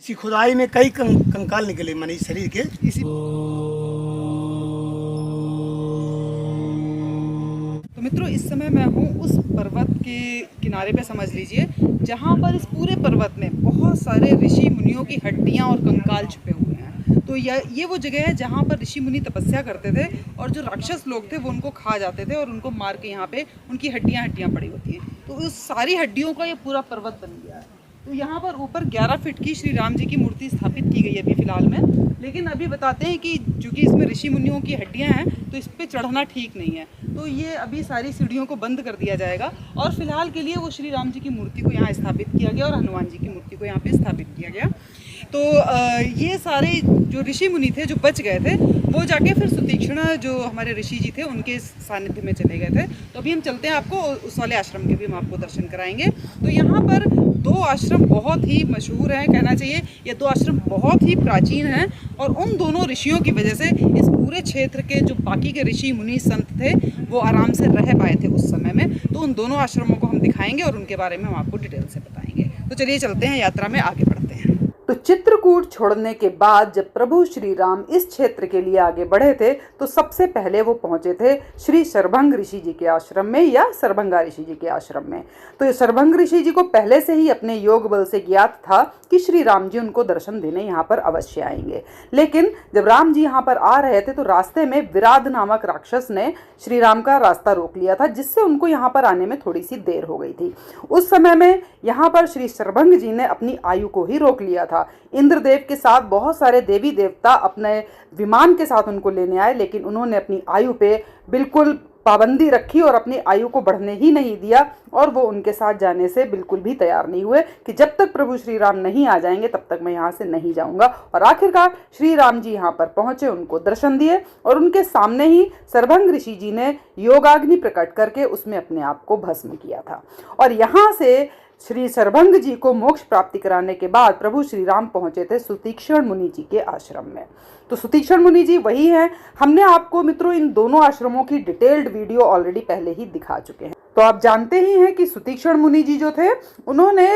इसी खुदाई में कई कंकाल निकले मनीष शरीर के। इसी तो मित्रों, इस समय मैं हूँ उस पर्वत के किनारे पे, समझ लीजिए, जहाँ पर इस पूरे पर्वत में बहुत सारे ऋषि मुनियों की हड्डियाँ और कंकाल छुपे हुए हैं। तो ये वो जगह है जहाँ पर ऋषि मुनि तपस्या करते थे और जो राक्षस लोग थे वो उनको खा जाते थे और उनको मार के यहाँ पे उनकी हड्डियाँ पड़ी होती हैं। तो उस सारी हड्डियों का ये पूरा पर्वत बन गया है। तो यहाँ पर ऊपर 11 फीट की श्री राम जी की मूर्ति स्थापित की गई है अभी फ़िलहाल में। लेकिन अभी बताते हैं कि चूँकि इसमें ऋषि मुनियों की हड्डियाँ हैं तो इस पर चढ़ना ठीक नहीं है, तो ये अभी सारी सीढ़ियों को बंद कर दिया जाएगा और फिलहाल के लिए वो श्री राम जी की मूर्ति को यहाँ स्थापित किया गया और हनुमान जी की मूर्ति को यहाँ पे स्थापित किया गया। तो ये सारे जो ऋषि मुनि थे जो बच गए थे वो जाके फिर सुतीक्ष्ण जो हमारे ऋषि जी थे उनके सानिध्य में चले गए थे। तो अभी हम चलते हैं, आपको उस वाले आश्रम के भी हम आपको दर्शन कराएंगे। तो यहाँ पर 2 आश्रम बहुत ही मशहूर हैं, कहना चाहिए ये 2 आश्रम बहुत ही प्राचीन हैं और उन दोनों ऋषियों की वजह से इस पूरे क्षेत्र के जो बाकी के ऋषि मुनि संत थे वो आराम से रह पाए थे उस समय में। तो उन दोनों आश्रमों को हम दिखाएंगे और उनके बारे में हम आपको डिटेल से बताएंगे। तो चलिए चलते हैं, यात्रा में आगे बढ़ते हैं। तो चित्रकूट छोड़ने के बाद जब प्रभु श्री राम इस क्षेत्र के लिए आगे बढ़े थे तो सबसे पहले वो पहुंचे थे श्री शरभंग ऋषि जी के आश्रम में या सरभंगा ऋषि जी के आश्रम में। तो ये शरभंग ऋषि जी को पहले से ही अपने योग बल से ज्ञात था कि श्री राम जी उनको दर्शन देने यहाँ पर अवश्य आएंगे। लेकिन जब राम जी यहाँ पर आ रहे थे तो रास्ते में विराध नामक राक्षस ने श्री राम का रास्ता रोक लिया था, जिससे उनको यहाँ पर आने में थोड़ी सी देर हो गई थी। उस समय में यहाँ पर श्री शरभंग जी ने अपनी आयु को ही रोक लिया था। इंद्रदेव के साथ बहुत सारे देवी देवता अपने विमान के साथ उनको लेने आए, लेकिन उन्होंने अपनी आयु पे बिल्कुल पाबंदी रखी और अपनी आयु को बढ़ने ही नहीं दिया और वो उनके साथ जाने से बिल्कुल भी तैयार नहीं हुए कि जब तक प्रभु श्री राम नहीं आ जाएंगे तब तक मैं यहाँ से नहीं जाऊँगा। और आखिरकार श्री राम जी यहाँ पर पहुँचे, उनको दर्शन दिए और उनके सामने ही सरभंग ऋषि जी ने योगाग्नि प्रकट करके उसमें अपने आप को भस्म किया था। और यहाँ से श्री सरभंग जी को मोक्ष प्राप्ति कराने के बाद प्रभु श्री राम पहुंचे थे सुतीक्ष्ण मुनि जी के आश्रम में। तो सुतीक्ष्ण मुनि जी वही हैं। हमने आपको मित्रों इन दोनों आश्रमों की डिटेल्ड वीडियो ऑलरेडी पहले ही दिखा चुके हैं। तो आप जानते ही हैं कि सुतीक्ष्ण मुनि जी जो थे उन्होंने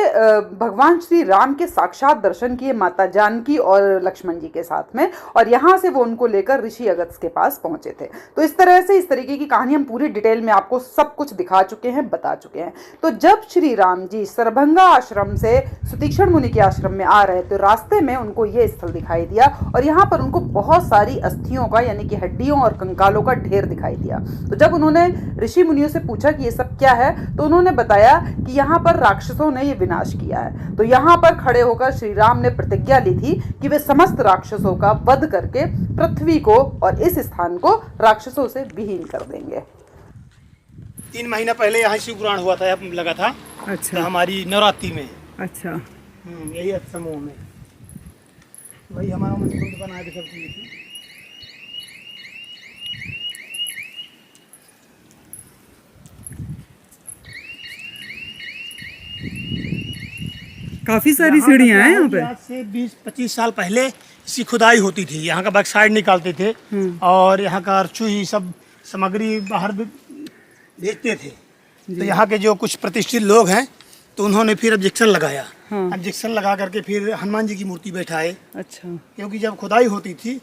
भगवान श्री राम के साक्षात दर्शन किए माता जानकी और लक्ष्मण जी के साथ में, और यहाँ से वो उनको लेकर ऋषि अगस्त्य के पास पहुंचे थे। तो इस तरह से इस तरीके की कहानी हम पूरी डिटेल में आपको सब कुछ दिखा चुके हैं, बता चुके हैं। तो जब श्री राम जी सरभंगा आश्रम से सुतीक्ष्ण मुनि के आश्रम में आ रहे तो रास्ते में उनको ये स्थल दिखाई दिया और यहाँ पर उनको बहुत सारी अस्थियों का यानी कि हड्डियों और कंकालों का ढेर दिखाई दिया। तो जब उन्होंने ऋषि मुनियों से पूछा कि ये सब क्या है तो उन्होंने बताया कि यहाँ पर राक्षसों ने ये विनाश किया है। तो यहाँ पर खड़े होकर श्री राम ने प्रतिज्ञा ली थी कि वे समस्त राक्षसों का वध करके पृथ्वी को और इस स्थान को राक्षसों से विहीन कर देंगे। 3 महीना पहले यहाँ शिव पुराण हुआ था, लगा था। अच्छा। तो हमारी नवरात्रि में। अच्छा। यही समूह में वही हमारा मंदिर बनाया था सब चीज़। काफी सारी सीढ़ियाँ हैं यहाँ पे। आज से 20-25 साल पहले इसकी खुदाई होती थी, यहाँ का बैक साइड निकालते थे और यहाँ का अर्चू ही सब सामग्री बाहर भी भेजते थे। तो यहाँ के जो कुछ प्रतिष्ठित लोग हैं तो उन्होंने फिर ऑब्जेक्शन लगाया। ऑब्जेक्शन लगा करके फिर हनुमान जी की मूर्ति बैठाए। अच्छा। क्योंकि जब खुदाई होती थी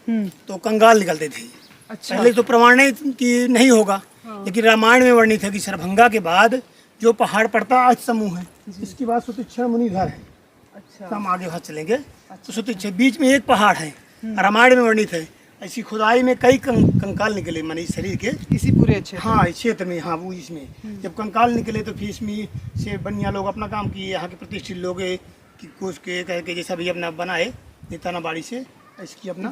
तो कंगाल निकलते थे। अच्छा। पहले तो प्रमाण कि नहीं होगा, लेकिन रामायण में वर्णित है कि सरभंगा के बाद जो पहाड़ पड़ता आज समूह है, इसके बाद सुतीक्ष्ण मुनिधर है। अच्छा। हम आगे चलेंगे। अच्छा। तो सुतीक्ष्ण बीच में एक पहाड़ है, रामायण में वर्णित है। ऐसी खुदाई में कई कंकाल निकले मनीष शरीर के, इसी पूरे क्षेत्र। हाँ, इस क्षेत्र में। हाँ, वो इसमें जब कंकाल निकले तो फिर इसमें से बनिया लोग अपना काम किए, यहाँ के प्रतिष्ठित लोग कि कुछ के कह के जैसा भी अपना बनाए नेताना बाड़ी से इसकी अपना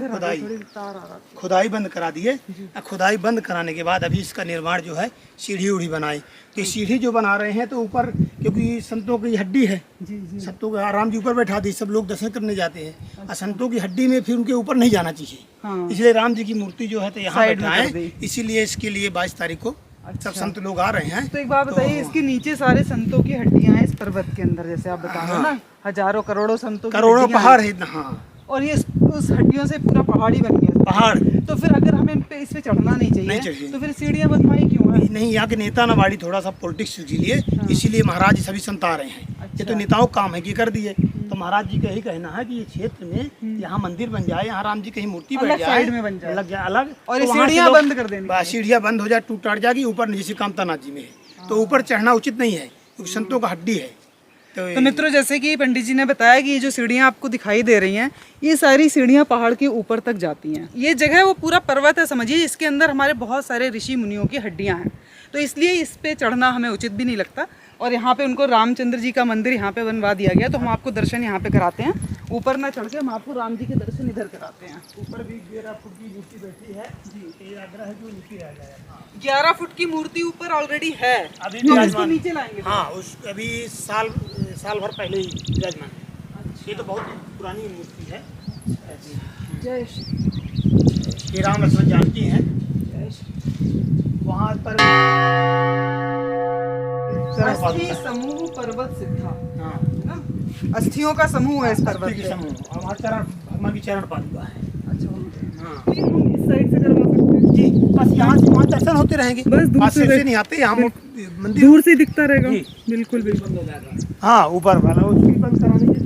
खुदाई बंद करा दिए। खुदाई बंद कराने के बाद अभी इसका निर्माण जो है सीढ़ी उढ़ी बनाई। तो सीढ़ी जो बना रहे हैं तो ऊपर, क्योंकि संतों की हड्डी है, संतों को राम जी ऊपर बैठा दी, सब लोग दर्शन करने जाते हैं। और संतों की हड्डी में फिर उनके ऊपर नहीं जाना चाहिए। इसलिए राम जी की मूर्ति जो है तो यहाँ बैठाए, इसीलिए इसके लिए 22 तारीख को सब संत लोग आ रहे हैं। तो एक बात बताइए, इसके नीचे सारे संतों की हड्डियाँ हैं इस पर्वत के अंदर, जैसे आप बता रहे हो ना, हजारों करोड़ों संतों की करोड़ों पहाड़ है। हाँ, और ये उस हड्डियों से पूरा पहाड़ी बन गया पहाड़। तो फिर अगर हमें इस पे चढ़ना नहीं चाहिए तो फिर सीढ़ियाँ बनवाई क्यों है? नहीं, यहाँ के नेता नवाड़ी थोड़ा सा पॉलिटिक्स के लिए, इसीलिए महाराज सभी संत आ रहे हैं। ये तो नेताओं का काम है कि कर दिए। तो महाराज जी का यही कहना है कि ये क्षेत्र में यहाँ मंदिर बन जाए, यहाँ राम जी कहीं मूर्ति अलग बैठ जाए, साइड में बन जाए। लग जाए अलग, और तो ये वहाँ से सीढ़ियाँ लोग- बंद कर देनी बस सीढ़ियाँ बंद हो जाए, टूट टाट जाएगी, ऊपर जैसे कामतानाथ जी में है, तो ऊपर चढ़ना उचित नहीं है क्योंकि संतों का हड्डी है। तो मित्रों, जैसे कि पंडित जी ने बताया कि ये जो सीढ़ियाँ आपको दिखाई दे रही हैं, ये सारी सीढ़ियाँ पहाड़ के ऊपर तक जाती हैं। ये जगह वो पूरा पर्वत है समझिए, इसके अंदर हमारे बहुत सारे ऋषि मुनियों की हड्डियाँ हैं, तो इसलिए इस पे चढ़ना हमें उचित भी नहीं लगता। और यहाँ पे उनको रामचंद्र जी का मंदिर यहाँ पे बनवा दिया गया, तो हम आपको दर्शन यहाँ पे कराते हैं। ऊपर ना चढ़ के हम आपको राम जी के दर्शन इधर कराते हैं। ऊपर भी 11 फुट की मूर्ति बैठी है जी, ये आग्रह है कि नीचे रह जाए। 11 फुट की मूर्ति ऊपर ऑलरेडी है, अभी हम विराजमान इसको नीचे लाएंगे। हाँ, उस अभी साल भर पहले ही विराजमान है। ये तो बहुत पुरानी मूर्ति है। जय श्री ये राम लक्ष्मण जानकी हैं। जय श्री। वहाँ पर अस्थि समूह पर्वत सिद्धा, हाँ, है ना? अस्थियों का समूह है इस पर्वत के पे। समूह और वहाँ चरण भगवान की चरण पादुका है। अच्छा, हाँ हम इस साइड से करवा सकते हैं जी, बस यहाँ से वहाँ दर्शन होते रहेंगे, बस दूर पास से से नहीं आते, यहाँ मंदिर दूर से दिखता रहेगा। जी। बिल्कुल बिल्कुल। हाँ ऊपर वाला उसकी बंद कराने के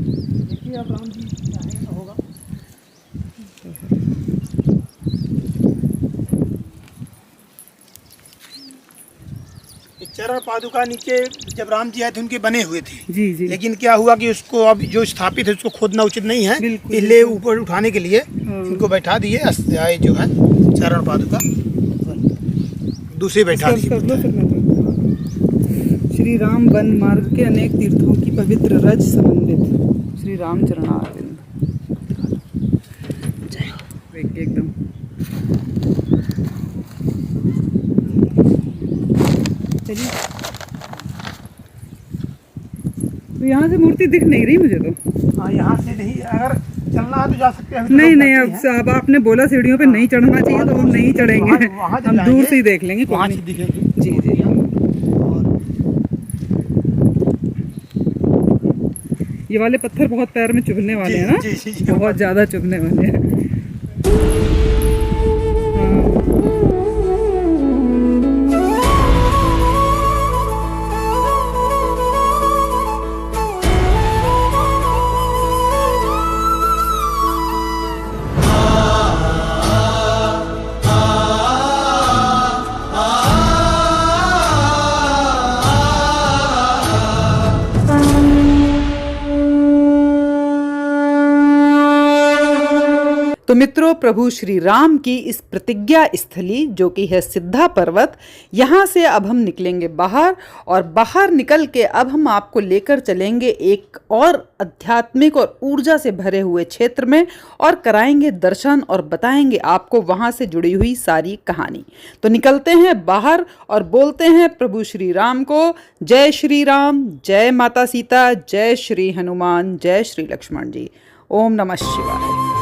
देखिए आप राम जी चाहें तो होगा। ये चरण पादुका नीचे जब राम जी आए थे उनके बने हुए थे, जी जी। लेकिन क्या हुआ कि उसको अब जो स्थापित है उसको खोदना उचित नहीं है, बिल्कुल, इसलिए ऊपर उठाने के लिए इनको बैठा दिए। अस्थायी जो है चरण पादुका दूसरे बैठा दिए। श्री राम वन मार्ग के अनेक तीर्थों की पवित्र रज समन्वित श्री राम चरणारविंद। एकदम चलिए। तो यहाँ से मूर्ति दिख नहीं रही मुझे तो। हाँ, यहाँ से नहीं, अगर चलना है तो जा सकते हैं। अभी तो नहीं लोग नहीं, जाते हैं। अब आपने बोला सीढ़ियों पे नहीं चढ़ना चाहिए, तो हम नहीं चढ़ेंगे, वहाँ से हम दूर जाएंगे, से ही देख लेंगे। वहाँ कोई से नहीं। दिखेंगे। जी जी। ये वाले पत्थर बहुत पैर में चुभने वाले हैं ना, जी, जी, जी। बहुत ज़्यादा चुभने वाले हैं। तो मित्रों, प्रभु श्री राम की इस प्रतिज्ञा स्थली जो कि है सिद्धा पर्वत, यहाँ से अब हम निकलेंगे बाहर, और बाहर निकल के अब हम आपको लेकर चलेंगे एक और आध्यात्मिक और ऊर्जा से भरे हुए क्षेत्र में, और कराएंगे दर्शन और बताएंगे आपको वहाँ से जुड़ी हुई सारी कहानी। तो निकलते हैं बाहर और बोलते हैं प्रभु श्री राम को जय श्री राम, जय माता सीता, जय श्री हनुमान, जय श्री लक्ष्मण जी। ओम नमः शिवाय।